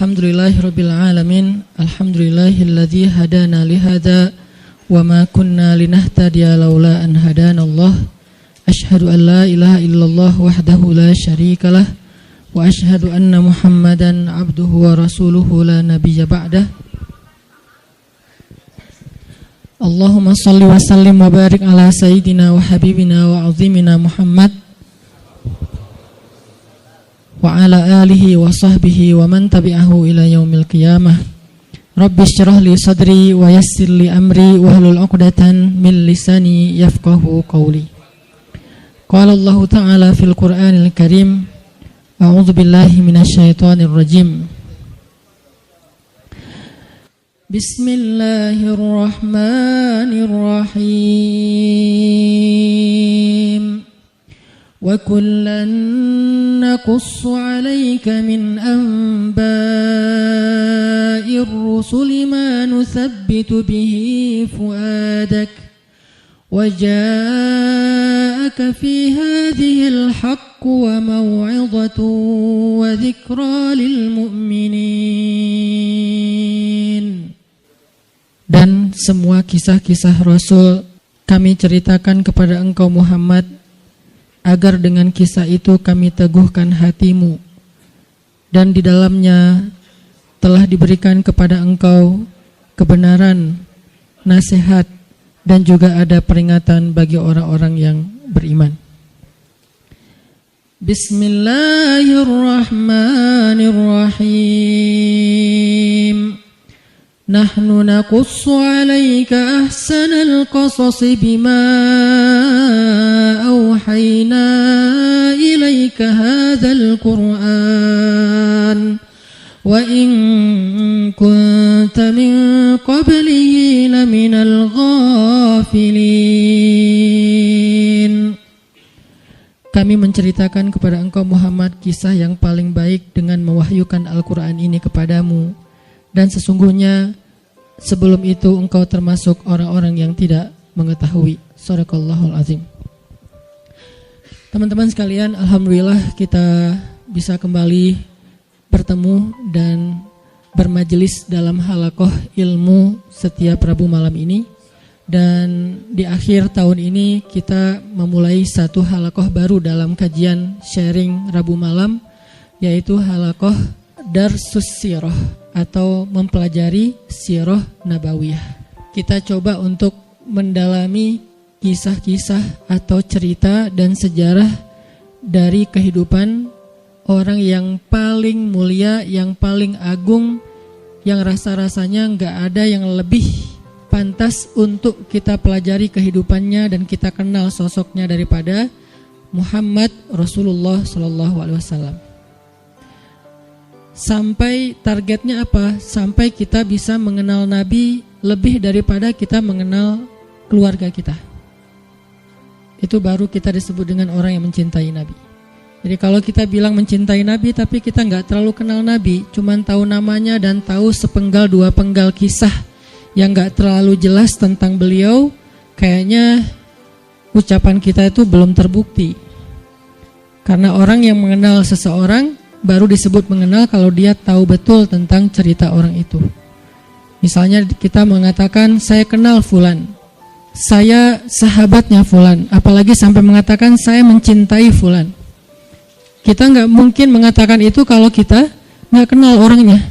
Alhamdulillahirabbil alamin. Alhamdulillahilladzi hadana lihada wa ma kunna linahtadiya laula an hadanallah. Asyhadu an la ilaha illallah wahdahu la syarikalah wa asyhadu anna Muhammadan abduhu wa rasuluhu la nabiyya ba'dah. Allahumma salli wa sallim wa barik ala sayyidina wa habibina wa azimina Muhammad wa ala alihi wa sahbihi wa man tabi'ahu ila yaumil qiyamah. Rabbi syrah li sadri wa yassir li amri wa hlul 'uqdatan min lisani yafqahu qawli. Qala Allah ta'ala fil Qur'anil Karim, a'udzu billahi minasy syaithanir rajim. Bismillahirrahmanirrahim. Wa kullan naqussu 'alaika min anba'ir rusuli ma nuthabbitu bihi fuadak wa ja'aka fi hadhil haqqu wa maw'izatun wa dzikra lil mu'minin. Dan semua kisah-kisah Rasul kami ceritakan kepada engkau Muhammad, agar dengan kisah itu kami teguhkan hatimu, dan di dalamnya telah diberikan kepada engkau kebenaran, nasihat, dan juga ada peringatan bagi orang-orang yang beriman. Bismillahirrahmanirrahim. Nahnu naqussu 'alaika ahsanal qasasi bima awhayna ilaika hadzal Qur'an wa in kunta min qablihi laminal ghafilin. Kami menceritakan kepada engkau Muhammad kisah yang paling baik dengan mewahyukan Al-Qur'an ini kepadamu, dan sesungguhnya sebelum itu engkau termasuk orang-orang yang tidak mengetahui. Shadaqallahul azim. Teman-teman sekalian, alhamdulillah kita bisa kembali bertemu dan bermajelis dalam halaqah ilmu setiap Rabu malam ini. Dan di akhir tahun ini kita memulai satu halaqah baru dalam kajian sharing Rabu malam, yaitu halaqah Darsus Sirah atau mempelajari sirah nabawiyah. Kita coba untuk mendalami kisah-kisah atau cerita dan sejarah dari kehidupan orang yang paling mulia, yang paling agung, yang rasa-rasanya gak ada yang lebih pantas untuk kita pelajari kehidupannya dan kita kenal sosoknya daripada Muhammad Rasulullah SAW. Sampai targetnya apa? Sampai kita bisa mengenal Nabi lebih daripada kita mengenal keluarga kita. Itu baru kita disebut dengan orang yang mencintai Nabi. Jadi kalau kita bilang mencintai Nabi tapi kita gak terlalu kenal Nabi, cuman tahu namanya dan tahu sepenggal dua penggal kisah yang gak terlalu jelas tentang beliau, kayaknya ucapan kita itu belum terbukti. Karena orang yang mengenal seseorang baru disebut mengenal kalau dia tahu betul tentang cerita orang itu. Misalnya kita mengatakan saya kenal fulan, saya sahabatnya fulan, apalagi sampai mengatakan saya mencintai fulan. Kita gak mungkin mengatakan itu kalau kita gak kenal orangnya.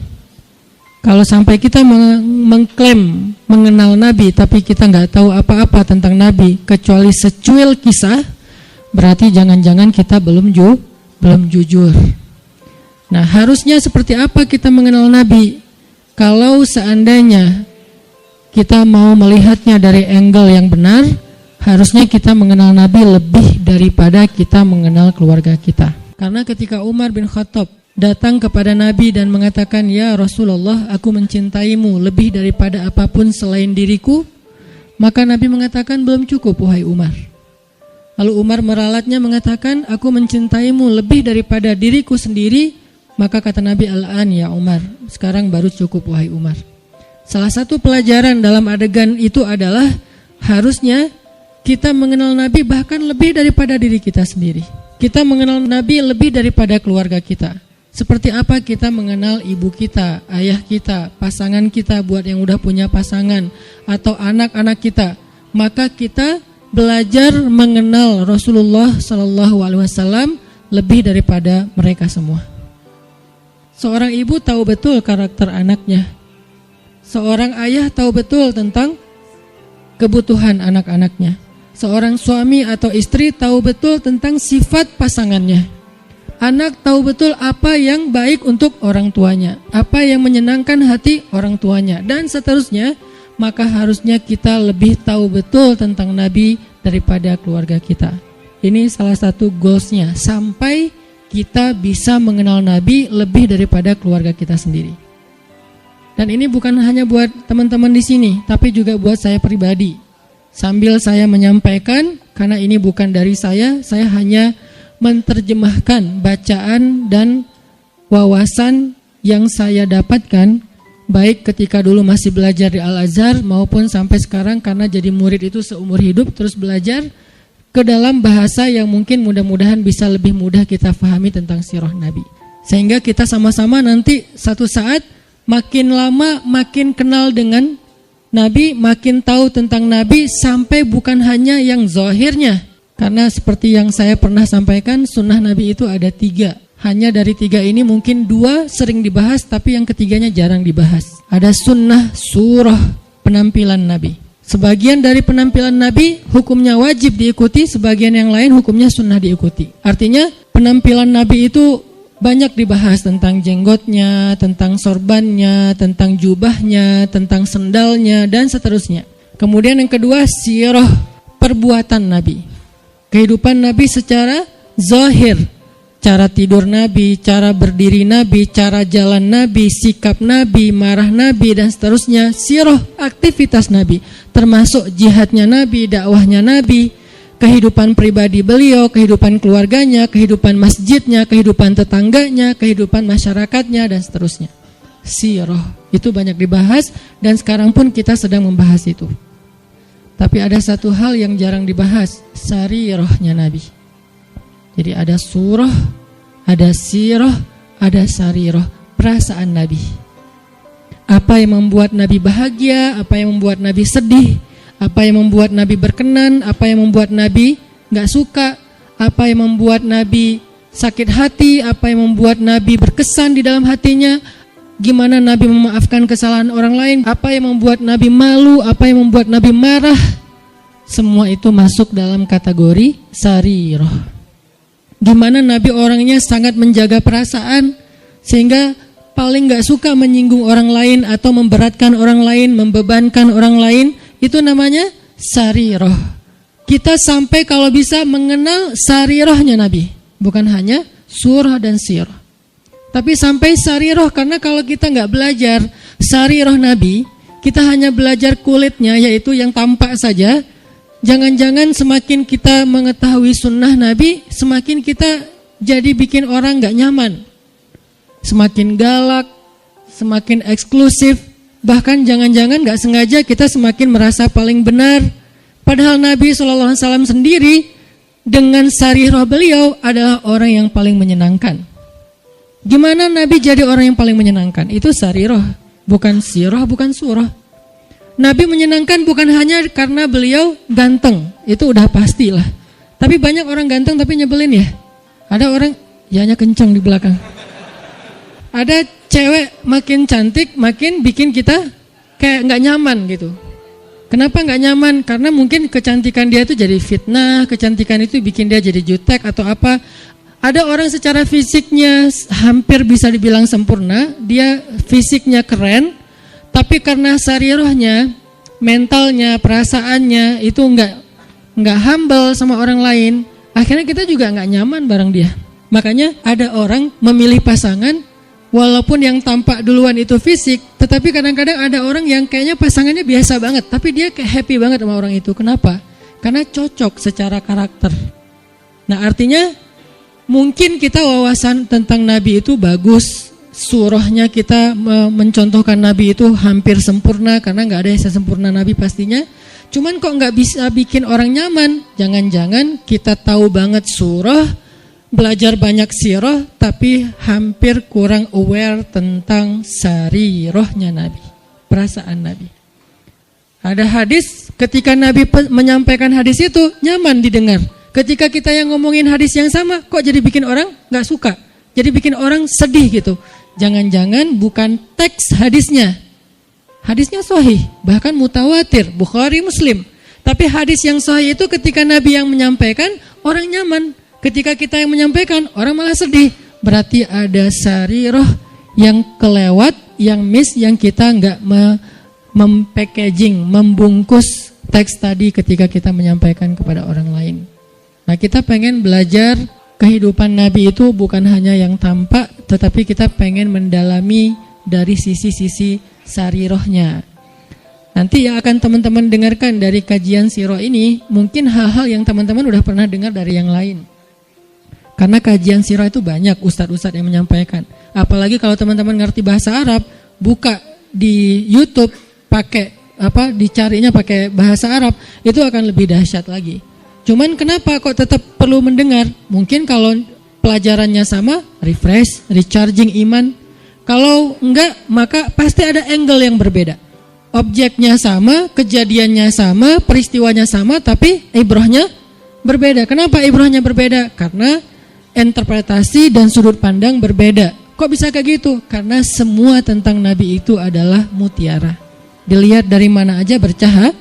Kalau sampai kita mengklaim mengenal Nabi tapi kita gak tahu apa-apa tentang Nabi kecuali secuil kisah, berarti jangan-jangan kita belum jujur. Nah, harusnya seperti apa kita mengenal Nabi? Kalau seandainya kita mau melihatnya dari angle yang benar, harusnya kita mengenal Nabi lebih daripada kita mengenal keluarga kita. Karena ketika Umar bin Khattab datang kepada Nabi dan mengatakan, "Ya Rasulullah, aku mencintaimu lebih daripada apapun selain diriku," maka Nabi mengatakan, "Belum cukup wahai Umar." Lalu Umar meralatnya mengatakan, "Aku mencintaimu lebih daripada diriku sendiri." Maka kata Nabi, "Al-an ya Umar, sekarang baru cukup wahai Umar." Salah satu pelajaran dalam adegan itu adalah harusnya kita mengenal Nabi bahkan lebih daripada diri kita sendiri. Kita mengenal Nabi lebih daripada keluarga kita. Seperti apa kita mengenal ibu kita, ayah kita, pasangan kita buat yang udah punya pasangan, atau anak-anak kita. Maka kita belajar mengenal Rasulullah SAW lebih daripada mereka semua. Seorang ibu tahu betul karakter anaknya. Seorang ayah tahu betul tentang kebutuhan anak-anaknya. Seorang suami atau istri tahu betul tentang sifat pasangannya. Anak tahu betul apa yang baik untuk orang tuanya, apa yang menyenangkan hati orang tuanya, dan seterusnya. Maka harusnya kita lebih tahu betul tentang Nabi daripada keluarga kita. Ini salah satu goalsnya, sampai kita bisa mengenal Nabi lebih daripada keluarga kita sendiri. Dan ini bukan hanya buat teman-teman di sini, tapi juga buat saya pribadi. Sambil saya menyampaikan, karena ini bukan dari saya hanya menerjemahkan bacaan dan wawasan yang saya dapatkan, baik ketika dulu masih belajar di Al-Azhar maupun sampai sekarang, karena jadi murid itu seumur hidup terus belajar ke dalam bahasa yang mungkin mudah-mudahan bisa lebih mudah kita fahami tentang sirah Nabi. Sehingga kita sama-sama nanti satu saat makin lama makin kenal dengan Nabi, makin tahu tentang Nabi, sampai bukan hanya yang zahirnya. Karena seperti yang saya pernah sampaikan, sunnah Nabi itu ada 3. Hanya dari 3 ini mungkin 2 sering dibahas, tapi yang ketiganya jarang dibahas. Ada sunnah surah penampilan Nabi. Sebagian dari penampilan Nabi hukumnya wajib diikuti, sebagian yang lain hukumnya sunnah diikuti. Artinya penampilan Nabi itu banyak dibahas, tentang jenggotnya, tentang sorbannya, tentang jubahnya, tentang sendalnya, dan seterusnya. Kemudian yang kedua, sirah perbuatan Nabi. Kehidupan Nabi secara zahir, cara tidur Nabi, cara berdiri Nabi, cara jalan Nabi, sikap Nabi, marah Nabi, dan seterusnya. Sirah aktivitas Nabi, termasuk jihadnya Nabi, dakwahnya Nabi, kehidupan pribadi beliau, kehidupan keluarganya, kehidupan masjidnya, kehidupan tetangganya, kehidupan masyarakatnya, dan seterusnya. Sirah itu banyak dibahas, dan sekarang pun kita sedang membahas itu. Tapi ada satu hal yang jarang dibahas, sarirahnya Nabi. Jadi ada surah, ada sirah, ada sarirah, perasaan Nabi. Apa yang membuat Nabi bahagia, apa yang membuat Nabi sedih, apa yang membuat Nabi berkenan, apa yang membuat Nabi gak suka, apa yang membuat Nabi sakit hati, apa yang membuat Nabi berkesan di dalam hatinya, gimana Nabi memaafkan kesalahan orang lain, apa yang membuat Nabi malu, apa yang membuat Nabi marah. Semua itu masuk dalam kategori sarirah. Gimana Nabi orangnya sangat menjaga perasaan, sehingga paling gak suka menyinggung orang lain atau memberatkan orang lain, membebankan orang lain. Itu namanya sarirah. Kita sampai kalau bisa mengenal sarirahnya Nabi, bukan hanya surah dan sirah, tapi sampai sarirah. Karena kalau kita gak belajar sarirah Nabi, kita hanya belajar kulitnya, yaitu yang tampak saja. Jangan-jangan semakin kita mengetahui sunnah Nabi, semakin kita jadi bikin orang gak nyaman. Semakin galak, semakin eksklusif, bahkan jangan-jangan gak sengaja kita semakin merasa paling benar. Padahal Nabi SAW sendiri dengan sarirah beliau adalah orang yang paling menyenangkan. Gimana Nabi jadi orang yang paling menyenangkan? Itu sarirah, bukan sirah, bukan surah. Nabi menyenangkan bukan hanya karena beliau ganteng, itu udah pastilah. Tapi banyak orang ganteng tapi nyebelin ya. Ada orang, yanya kencang di belakang. Ada cewek makin cantik, makin bikin kita kayak gak nyaman gitu. Kenapa gak nyaman? Karena mungkin kecantikan dia itu jadi fitnah, kecantikan itu bikin dia jadi jutek atau apa. Ada orang secara fisiknya hampir bisa dibilang sempurna, dia fisiknya keren, tapi karena sarirahnya, mentalnya, perasaannya itu nggak humble sama orang lain, akhirnya kita juga nggak nyaman bareng dia. Makanya ada orang memilih pasangan, walaupun yang tampak duluan itu fisik, tetapi kadang-kadang ada orang yang kayaknya pasangannya biasa banget, tapi dia kayak happy banget sama orang itu. Kenapa? Karena cocok secara karakter. Nah artinya mungkin kita wawasan tentang Nabi itu bagus, surahnya kita mencontohkan Nabi itu hampir sempurna, karena gak ada yang sempurna Nabi pastinya. Cuman kok gak bisa bikin orang nyaman? Jangan-jangan kita tahu banget surah, belajar banyak sirah tapi hampir kurang aware tentang sarirahnya Nabi, perasaan Nabi. Ada hadis ketika Nabi menyampaikan hadis itu nyaman didengar. Ketika kita yang ngomongin hadis yang sama kok jadi bikin orang gak suka, jadi bikin orang sedih gitu. Jangan-jangan bukan teks hadisnya, hadisnya sahih, bahkan mutawatir, Bukhari, Muslim. Tapi hadis yang sahih itu ketika Nabi yang menyampaikan orang nyaman, ketika kita yang menyampaikan orang malah sedih. Berarti ada sarirah yang kelewat, yang miss, yang kita gak mempackaging, membungkus teks tadi ketika kita menyampaikan kepada orang lain. Nah, kita pengen belajar kehidupan Nabi itu bukan hanya yang tampak, tetapi kita pengen mendalami dari sisi-sisi sarirahnya. Nanti yang akan teman-teman dengarkan dari kajian sirah ini, mungkin hal-hal yang teman-teman udah pernah dengar dari yang lain. Karena kajian sirah itu banyak ustadz-ustadz yang menyampaikan. Apalagi kalau teman-teman ngerti bahasa Arab, buka di YouTube, dicarinya pakai bahasa Arab, itu akan lebih dahsyat lagi. Cuman kenapa kok tetap perlu mendengar? Mungkin kalau pelajarannya sama, refresh, recharging iman. Kalau enggak, maka pasti ada angle yang berbeda. Objeknya sama, kejadiannya sama, peristiwanya sama, tapi ibrahnya berbeda. Kenapa ibrahnya berbeda? Karena interpretasi dan sudut pandang berbeda. Kok bisa kayak gitu? Karena semua tentang Nabi itu adalah mutiara. Dilihat dari mana aja bercahaya.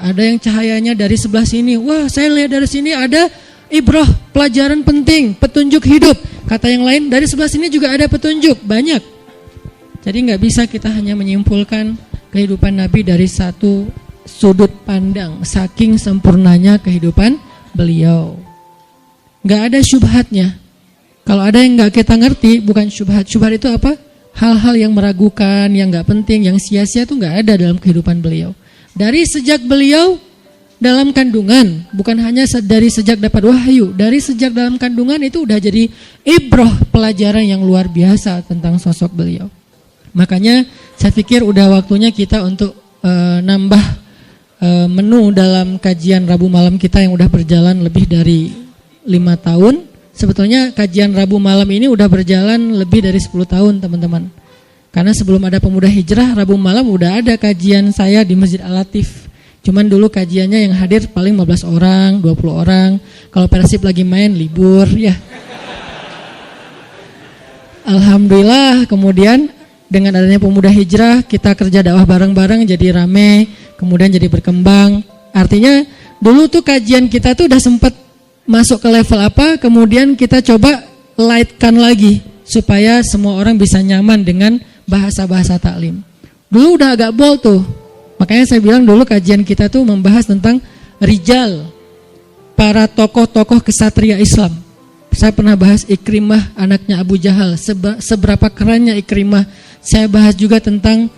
Ada yang cahayanya dari sebelah sini. Wah, saya lihat dari sini ada ibrah, pelajaran penting, petunjuk hidup. Kata yang lain, dari sebelah sini juga ada petunjuk, banyak. Jadi nggak bisa kita hanya menyimpulkan kehidupan Nabi dari satu sudut pandang. Saking sempurnanya kehidupan beliau. Nggak ada syubhatnya. Kalau ada yang nggak kita ngerti, bukan syubhat. Syubhat itu apa? Hal-hal yang meragukan, yang gak penting, yang sia-sia itu gak ada dalam kehidupan beliau. Dari sejak beliau dalam kandungan, bukan hanya dari sejak dapat wahyu, dari sejak dalam kandungan itu udah jadi ibrah, pelajaran yang luar biasa tentang sosok beliau. Makanya saya pikir udah waktunya kita untuk nambah menu dalam kajian Rabu malam kita yang udah berjalan lebih dari 5 tahun. Sebetulnya kajian Rabu malam ini udah berjalan lebih dari 10 tahun teman-teman. Karena sebelum ada Pemuda Hijrah, Rabu malam udah ada kajian saya di Masjid Al-Latif. Cuman dulu kajiannya yang hadir paling 15 orang, 20 orang. Kalau Persib lagi main libur ya. Alhamdulillah kemudian dengan adanya Pemuda Hijrah kita kerja dakwah bareng-bareng jadi rame, kemudian jadi berkembang. Artinya dulu tuh kajian kita tuh udah sempet masuk ke level apa, kemudian kita coba lightkan lagi supaya semua orang bisa nyaman dengan bahasa-bahasa taklim. Dulu udah agak bold tuh, makanya saya bilang dulu kajian kita tuh membahas tentang rijal, para tokoh-tokoh kesatria Islam. Saya pernah bahas Ikrimah, anaknya Abu Jahal, seberapa kerennya Ikrimah. Saya bahas juga tentang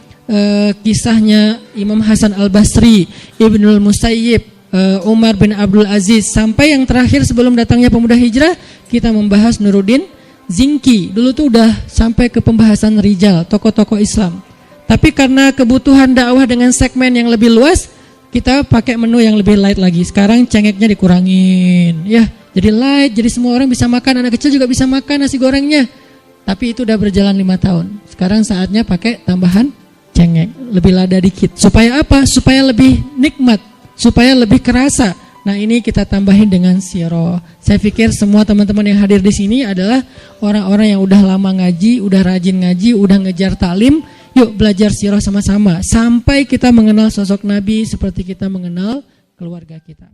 kisahnya Imam Hasan Al-Basri, Ibnul Musayyib, Umar bin Abdul Aziz, sampai yang terakhir sebelum datangnya Pemuda Hijrah kita membahas Nuruddin Zinki. Dulu tuh udah sampai ke pembahasan rijal, tokoh-tokoh Islam. Tapi karena kebutuhan dakwah dengan segmen yang lebih luas, kita pakai menu yang lebih light lagi. Sekarang cengeknya dikurangin, ya. Jadi light, jadi semua orang bisa makan, anak kecil juga bisa makan nasi gorengnya. Tapi itu udah berjalan 5 tahun. Sekarang saatnya pakai tambahan cengek, lebih lada dikit. Supaya apa? Supaya lebih nikmat, supaya lebih kerasa. Nah, ini kita tambahin dengan sirah. Saya pikir semua teman-teman yang hadir di sini adalah orang-orang yang udah lama ngaji, udah rajin ngaji, udah ngejar taklim. Yuk belajar sirah sama-sama sampai kita mengenal sosok Nabi seperti kita mengenal keluarga kita.